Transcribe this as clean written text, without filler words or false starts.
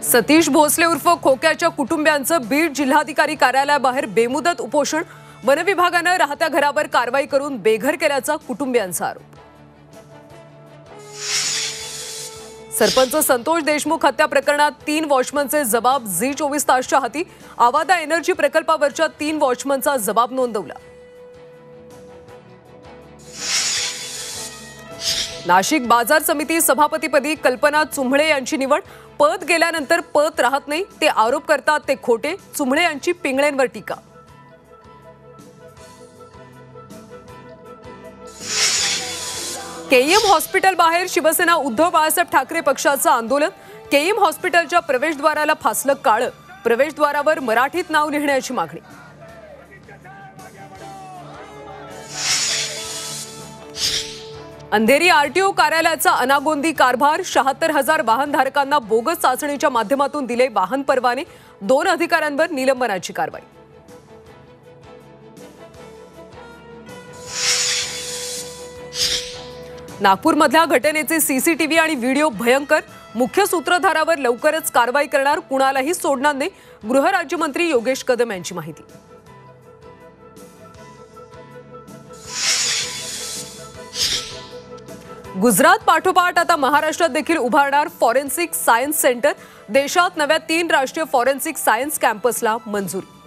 सतीश भोसले उर्फ खोक्याच्या कुटुंबियांचं बीड जिल्हाधिकारी कार्यालयाबाहेर बेमुदत उपोषण। वन विभागाने राहत्या घरावर कारवाई करून बेघर केल्याचा कुटुंबियांचा आरोप। सरपंच संतोष देशमुख हत्या प्रकरणात 3 वॉचमनचे जबाब झी24 तासच्या हाती। आवादा एनर्जी प्रकल्पावरच्या 3 वॉचमनचा जबाब नोंदवला। नाशिक बाजार समिती सभापतीपदी कल्पना चुंभळे यांची निवड। पद गेल्यानंतर पद राहत नाही ते आरोप करतात ते खोटे। चुंभळे यांची पिंगळेंवर टीका। केईएम हॉस्पिटल बाहेर शिवसेना उद्धव बाळासाहेब ठाकरे पक्षाचं आंदोलन। केईएम हॉस्पिटलच्या प्रवेशद्वाराला फासलं काळं। प्रवेशद्वारावर मराठीत नाव लिहिण्याची मागणी। अंधेरी आरटीओ कार्यालयाचा अनागोंदी कारभार। 76,000 वाहनधारकांना बोगस चाचणीच्या माध्यमातून दिले वाहन परवाने। 2 अधिकाऱ्यांवर निलंबनाची कारवाई। नागपूरमधल्या घटनेचे सीसीटीव्ही आणि व्हिडिओ भयंकर। मुख्य सूत्रधारावर लवकरच कारवाई करणार, कुणालाही सोडणार नाही। गृहराज्यमंत्री योगेश कदम यांची माहिती। गुजरात पाठोपाठ आता महाराष्ट्रात देखील उभारणार फॉरेन्सिक सायन्स सेंटर। देशात नव्या 3 राष्ट्रीय फॉरेन्सिक सायन्स कॅम्पसला मंजुरी।